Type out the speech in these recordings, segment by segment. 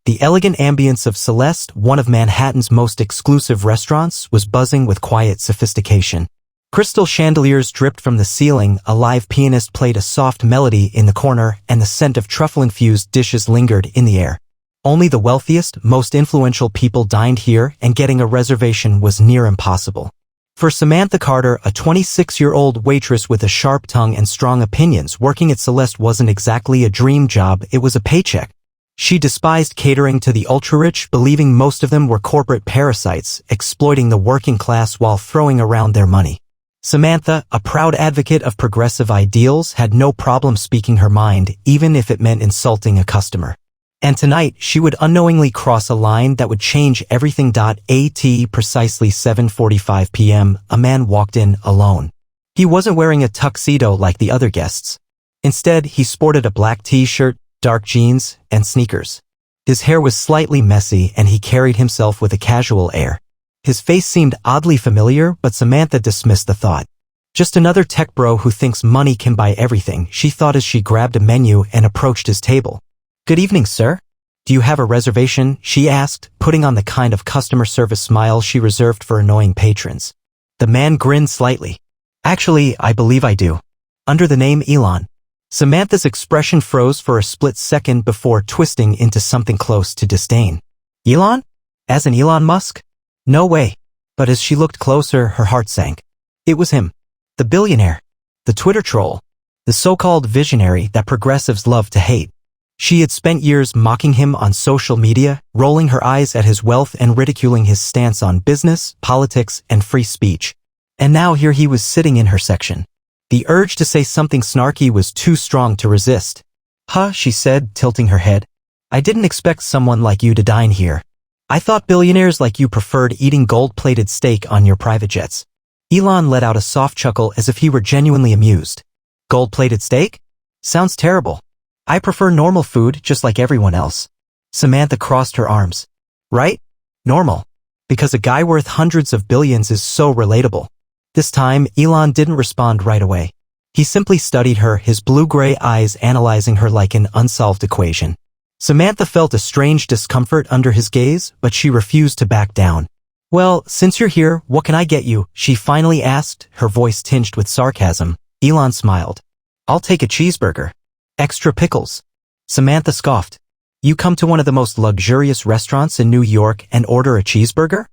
The elegant ambience of Celeste, one of Manhattan's most exclusive restaurants, was buzzing with quiet sophistication. Crystal chandeliers dripped from the ceiling, a live pianist played a soft melody in the corner, and the scent of truffle-infused dishes lingered in the air. Only the wealthiest, most influential people dined here, and getting a reservation was near impossible. For Samantha Carter, a 26-year-old waitress with a sharp tongue and strong opinions, working at Celeste wasn't exactly a dream job, it was a paycheck. She despised catering to the ultra-rich, believing most of them were corporate parasites, exploiting the working class while throwing around their money. Samantha, a proud advocate of progressive ideals, had no problem speaking her mind, even if it meant insulting a customer. And tonight, she would unknowingly cross a line that would change everything. At precisely 7:45 p.m., a man walked in alone. He wasn't wearing a tuxedo like the other guests. Instead, he sported a black t-shirt, dark jeans, and sneakers. His hair was slightly messy and he carried himself with a casual air. His face seemed oddly familiar, but Samantha dismissed the thought. Just another tech bro who thinks money can buy everything, she thought as she grabbed a menu and approached his table. "Good evening, sir. Do you have a reservation?" she asked, putting on the kind of customer service smile she reserved for annoying patrons. The man grinned slightly. "Actually, I believe I do. Under the name Elon." Samantha's expression froze for a split second before twisting into something close to disdain. "Elon? As in Elon Musk? No way." But as she looked closer, her heart sank. It was him. The billionaire. The Twitter troll. The so-called visionary that progressives love to hate. She had spent years mocking him on social media, rolling her eyes at his wealth and ridiculing his stance on business, politics, and free speech. And now here he was sitting in her section. The urge to say something snarky was too strong to resist. "Huh," she said, tilting her head. "I didn't expect someone like you to dine here. I thought billionaires like you preferred eating gold-plated steak on your private jets." Elon let out a soft chuckle as if he were genuinely amused. "Gold-plated steak? Sounds terrible. I prefer normal food just like everyone else." Samantha crossed her arms. "Right? Normal. Because a guy worth hundreds of billions is so relatable." This time, Elon didn't respond right away. He simply studied her, his blue-gray eyes analyzing her like an unsolved equation. Samantha felt a strange discomfort under his gaze, but she refused to back down. "Well, since you're here, what can I get you?" she finally asked, her voice tinged with sarcasm. Elon smiled. "I'll take a cheeseburger. Extra pickles." Samantha scoffed. "You come to one of the most luxurious restaurants in New York and order a cheeseburger?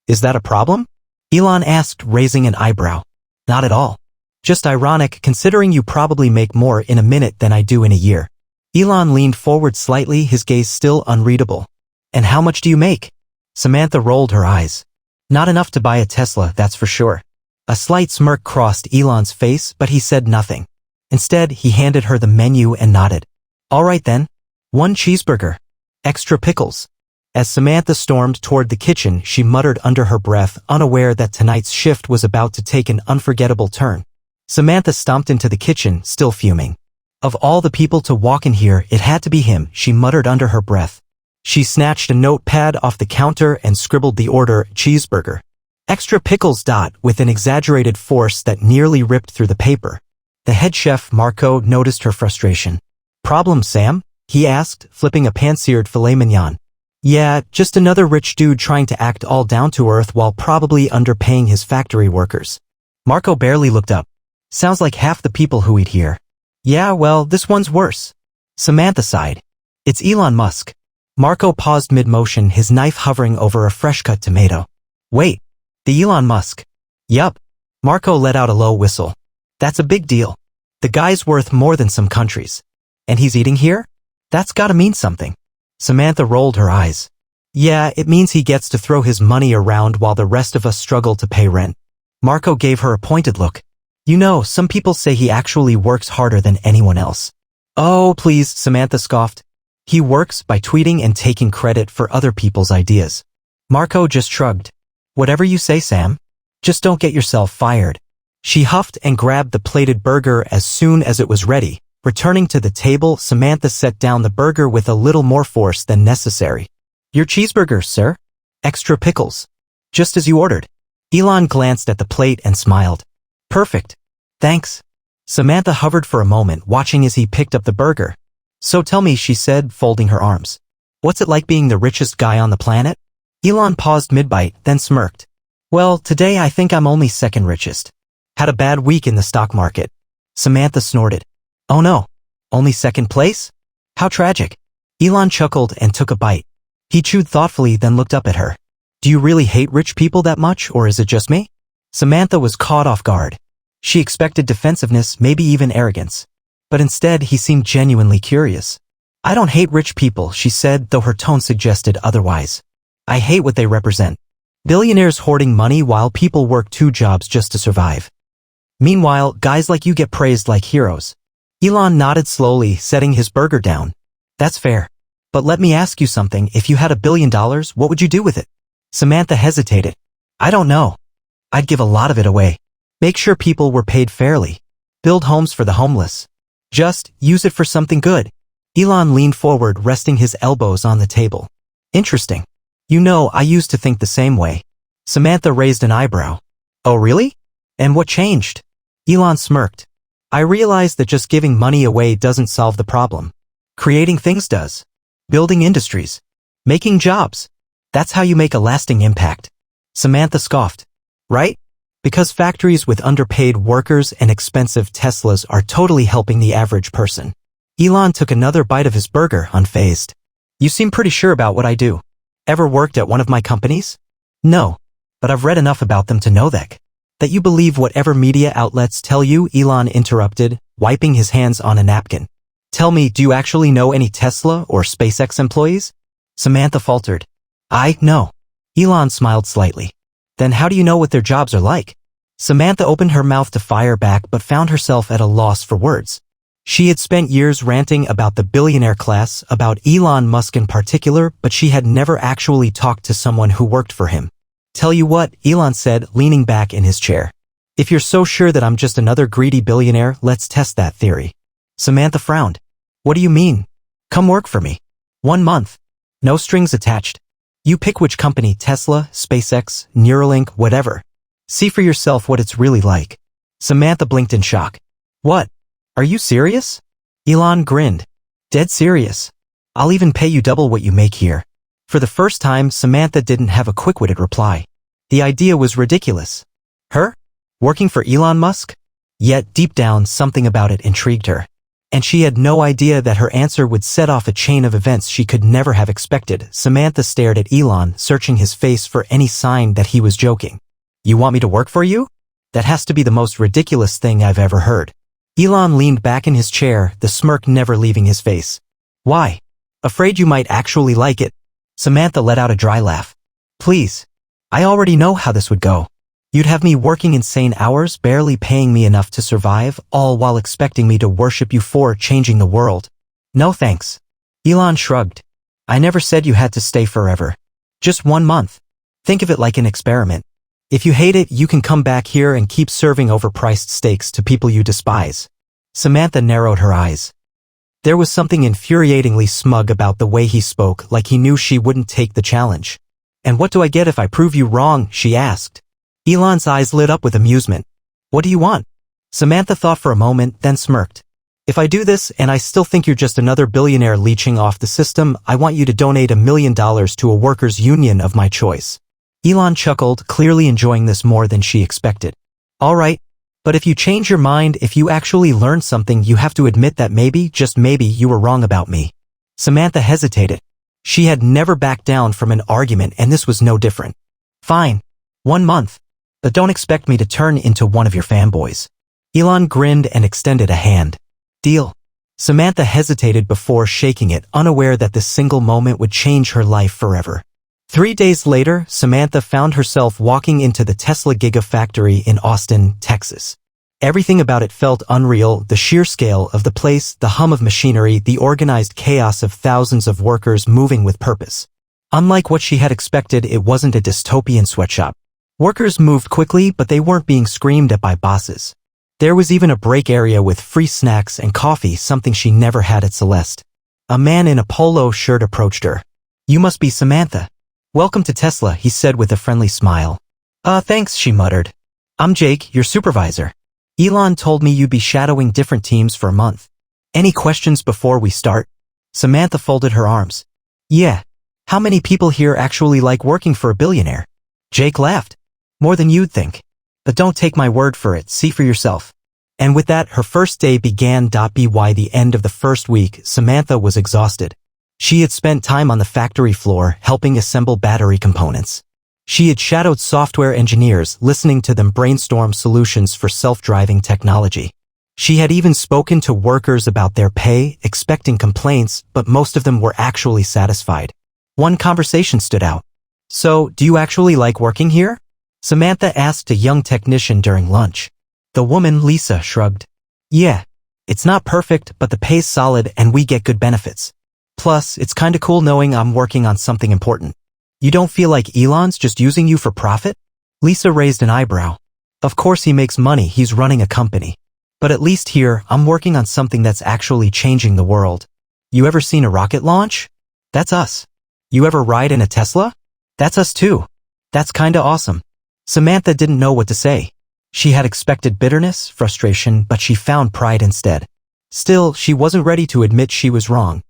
Is that a problem?" Elon asked, raising an eyebrow. "Not at all. Just ironic, considering you probably make more in a minute than I do in a year." Elon leaned forward slightly, his gaze still unreadable. "And how much do you make?" Samantha rolled her eyes. "Not enough to buy a Tesla, that's for sure." A slight smirk crossed Elon's face, but he said nothing. Instead, he handed her the menu and nodded. "All right then. 1 cheeseburger. Extra pickles." As Samantha stormed toward the kitchen, she muttered under her breath, unaware that tonight's shift was about to take an unforgettable turn. Samantha stomped into the kitchen, still fuming. Of all the people to walk in here, it had to be him, she muttered under her breath. She snatched a notepad off the counter and scribbled the order, cheeseburger. Extra pickles. With an exaggerated force that nearly ripped through the paper. The head chef, Marco, noticed her frustration. "Problem, Sam?" he asked, flipping a pan-seared filet mignon. "Yeah, just another rich dude trying to act all down to earth while probably underpaying his factory workers." Marco barely looked up. "Sounds like half the people who eat here." "Yeah, well, this one's worse." Samantha sighed. "It's Elon Musk." Marco paused mid-motion, his knife hovering over a fresh-cut tomato. "Wait, the Elon Musk?" "Yup." Marco let out a low whistle. "That's a big deal. The guy's worth more than some countries. And he's eating here? That's gotta mean something." Samantha rolled her eyes. "Yeah, it means he gets to throw his money around while the rest of us struggle to pay rent." Marco gave her a pointed look. "You know, some people say he actually works harder than anyone else." "Oh, please," Samantha scoffed. "He works by tweeting and taking credit for other people's ideas." Marco just shrugged. "Whatever you say, Sam. Just don't get yourself fired." She huffed and grabbed the plated burger as soon as it was ready. Returning to the table, Samantha set down the burger with a little more force than necessary. "Your cheeseburger, sir. Extra pickles. Just as you ordered." Elon glanced at the plate and smiled. "Perfect. Thanks." Samantha hovered for a moment, watching as he picked up the burger. "So tell me," she said, folding her arms. What's it like being the richest guy on the planet? Elon paused mid-bite, then smirked. Well, today I think I'm only second richest. Had a bad week in the stock market. Samantha snorted. Oh no. Only second place? How tragic. Elon chuckled and took a bite. He chewed thoughtfully, then looked up at her. Do you really hate rich people that much, or is it just me? Samantha was caught off guard. She expected defensiveness, maybe even arrogance. But instead, he seemed genuinely curious. I don't hate rich people, she said, though her tone suggested otherwise. I hate what they represent. Billionaires hoarding money while people work 2 jobs just to survive. Meanwhile, guys like you get praised like heroes. Elon nodded slowly, setting his burger down. That's fair. But let me ask you something, if you had $1 billion, what would you do with it? Samantha hesitated. I don't know. I'd give a lot of it away. Make sure people were paid fairly. Build homes for the homeless. Just use it for something good. Elon leaned forward, resting his elbows on the table. Interesting. You know, I used to think the same way. Samantha raised an eyebrow. Oh really? And what changed? Elon smirked. I realized that just giving money away doesn't solve the problem. Creating things does. Building industries. Making jobs. That's how you make a lasting impact. Samantha scoffed. Right? Because factories with underpaid workers and expensive Teslas are totally helping the average person. Elon took another bite of his burger, unfazed. You seem pretty sure about what I do. Ever worked at one of my companies? No. But I've read enough about them to know that you believe whatever media outlets tell you, Elon interrupted, wiping his hands on a napkin. Tell me, do you actually know any Tesla or SpaceX employees? Samantha faltered. No. Elon smiled slightly. Then how do you know what their jobs are like? Samantha opened her mouth to fire back but found herself at a loss for words. She had spent years ranting about the billionaire class, about Elon Musk in particular, but she had never actually talked to someone who worked for him. Tell you what, Elon said, leaning back in his chair. If you're so sure that I'm just another greedy billionaire, let's test that theory. Samantha frowned. What do you mean? Come work for me. 1 month. No strings attached. You pick which company, Tesla, SpaceX, Neuralink, whatever. See for yourself what it's really like. Samantha blinked in shock. What? Are you serious? Elon grinned. Dead serious. I'll even pay you double what you make here. For the first time, Samantha didn't have a quick-witted reply. The idea was ridiculous. Her? Working for Elon Musk? Yet, deep down, something about it intrigued her. And she had no idea that her answer would set off a chain of events she could never have expected. Samantha stared at Elon, searching his face for any sign that he was joking. You want me to work for you? That has to be the most ridiculous thing I've ever heard. Elon leaned back in his chair, the smirk never leaving his face. Why? Afraid you might actually like it. Samantha let out a dry laugh. Please. I already know how this would go. You'd have me working insane hours, barely paying me enough to survive, all while expecting me to worship you for changing the world. No thanks. Elon shrugged. I never said you had to stay forever. Just 1 month. Think of it like an experiment. If you hate it, you can come back here and keep serving overpriced steaks to people you despise. Samantha narrowed her eyes. There was something infuriatingly smug about the way he spoke, like he knew she wouldn't take the challenge. And what do I get if I prove you wrong? She asked. Elon's eyes lit up with amusement. What do you want? Samantha thought for a moment, then smirked. If I do this and I still think you're just another billionaire leeching off the system, I want you to donate $1 million to a workers' union of my choice. Elon chuckled, clearly enjoying this more than she expected. All right. But if you change your mind, if you actually learn something, you have to admit that maybe, just maybe, you were wrong about me. Samantha hesitated. She had never backed down from an argument, and this was no different. Fine. 1 month. But don't expect me to turn into one of your fanboys. Elon grinned and extended a hand. Deal. Samantha hesitated before shaking it, unaware that this single moment would change her life forever. 3 days later, Samantha found herself walking into the Tesla Gigafactory in Austin, Texas. Everything about it felt unreal, the sheer scale of the place, the hum of machinery, the organized chaos of thousands of workers moving with purpose. Unlike what she had expected, it wasn't a dystopian sweatshop. Workers moved quickly, but they weren't being screamed at by bosses. There was even a break area with free snacks and coffee, something she never had at Celeste. A man in a polo shirt approached her. You must be Samantha. Welcome to Tesla, he said with a friendly smile. Thanks, she muttered. I'm Jake, your supervisor. Elon told me you'd be shadowing different teams for a month. Any questions before we start? Samantha folded her arms. Yeah. How many people here actually like working for a billionaire? Jake laughed. More than you'd think. But don't take my word for it, see for yourself. And with that, her first day began. By the end of the first week, Samantha was exhausted. She had spent time on the factory floor helping assemble battery components. She had shadowed software engineers, listening to them brainstorm solutions for self-driving technology. She had even spoken to workers about their pay, expecting complaints, but most of them were actually satisfied. One conversation stood out. So, do you actually like working here? Samantha asked a young technician during lunch. The woman, Lisa, shrugged. Yeah. It's not perfect, but the pay's solid and we get good benefits. Plus, it's kinda cool knowing I'm working on something important. You don't feel like Elon's just using you for profit? Lisa raised an eyebrow. Of course he makes money, he's running a company. But at least here, I'm working on something that's actually changing the world. You ever seen a rocket launch? That's us. You ever ride in a Tesla? That's us too. That's kinda awesome. Samantha didn't know what to say. She had expected bitterness, frustration, but she found pride instead. Still, she wasn't ready to admit she was wrong.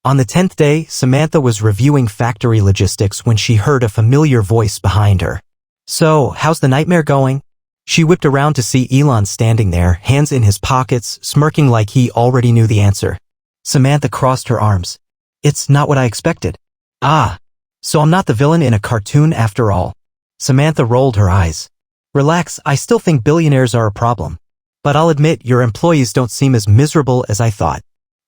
On the 10th day, Samantha was reviewing factory logistics when she heard a familiar voice behind her. So, how's the nightmare going? She whipped around to see Elon standing there, hands in his pockets, smirking like he already knew the answer. Samantha crossed her arms. It's not what I expected. Ah, so I'm not the villain in a cartoon after all. Samantha rolled her eyes. Relax, I still think billionaires are a problem. But I'll admit your employees don't seem as miserable as I thought.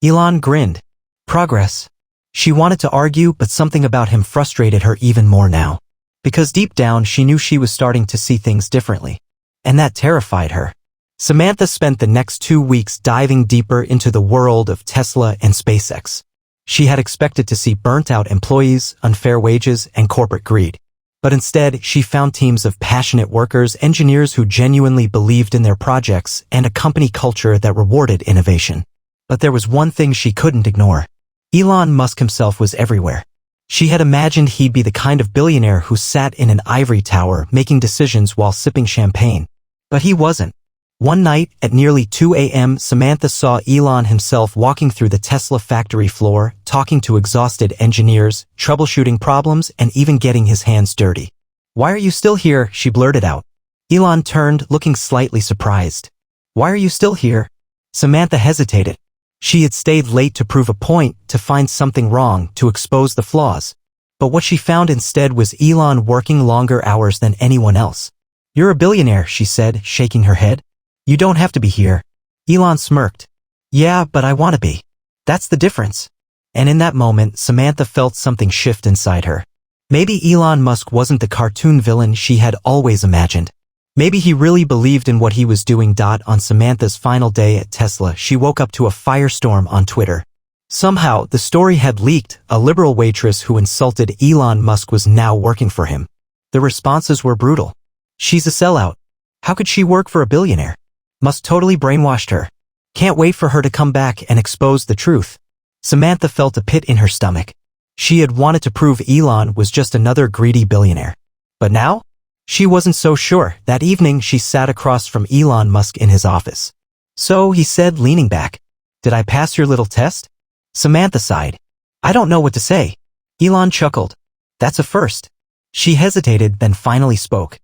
Elon grinned. Progress. She wanted to argue, but something about him frustrated her even more now. Because deep down she knew she was starting to see things differently. And that terrified her. Samantha spent the next 2 weeks diving deeper into the world of Tesla and SpaceX. She had expected to see burnt-out employees, unfair wages, and corporate greed. But instead, she found teams of passionate workers, engineers who genuinely believed in their projects, and a company culture that rewarded innovation. But there was one thing she couldn't ignore. Elon Musk himself was everywhere. She had imagined he'd be the kind of billionaire who sat in an ivory tower making decisions while sipping champagne. But he wasn't. One night, at nearly 2 a.m., Samantha saw Elon himself walking through the Tesla factory floor, talking to exhausted engineers, troubleshooting problems, and even getting his hands dirty. Why are you still here? She blurted out. Elon turned, looking slightly surprised. Why are you still here? Samantha hesitated. She had stayed late to prove a point, to find something wrong, to expose the flaws. But what she found instead was Elon working longer hours than anyone else. You're a billionaire, she said, shaking her head. You don't have to be here. Elon smirked. Yeah, but I want to be. That's the difference. And in that moment, Samantha felt something shift inside her. Maybe Elon Musk wasn't the cartoon villain she had always imagined. Maybe he really believed in what he was doing. On Samantha's final day at Tesla, she woke up to a firestorm on Twitter. Somehow, the story had leaked. A liberal waitress who insulted Elon Musk was now working for him. The responses were brutal. She's a sellout. How could she work for a billionaire? Musk totally brainwashed her. Can't wait for her to come back and expose the truth. Samantha felt a pit in her stomach. She had wanted to prove Elon was just another greedy billionaire. But now? She wasn't so sure. That evening, she sat across from Elon Musk in his office. So, he said, leaning back. Did I pass your little test? Samantha sighed. I don't know what to say. Elon chuckled. That's a first. She hesitated, then finally spoke.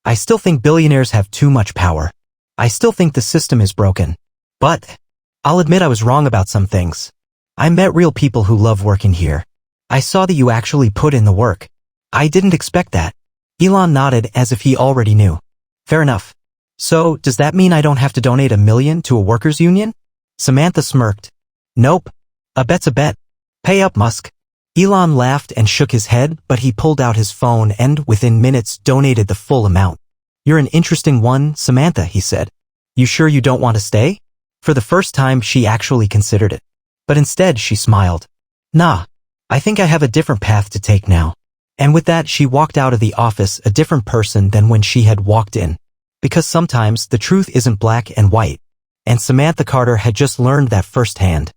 I still think billionaires have too much power. I still think the system is broken. But I'll admit I was wrong about some things. I met real people who love working here. I saw that you actually put in the work. I didn't expect that. Elon nodded as if he already knew. Fair enough. So, does that mean I don't have to donate $1 million to a workers' union? Samantha smirked. Nope. A bet's a bet. Pay up, Musk. Elon laughed and shook his head, but he pulled out his phone and, within minutes, donated the full amount. You're an interesting one, Samantha, he said. You sure you don't want to stay? For the first time, she actually considered it. But instead, she smiled. Nah. I think I have a different path to take now. And with that, she walked out of the office a different person than when she had walked in. Because sometimes, the truth isn't black and white. And Samantha Carter had just learned that firsthand.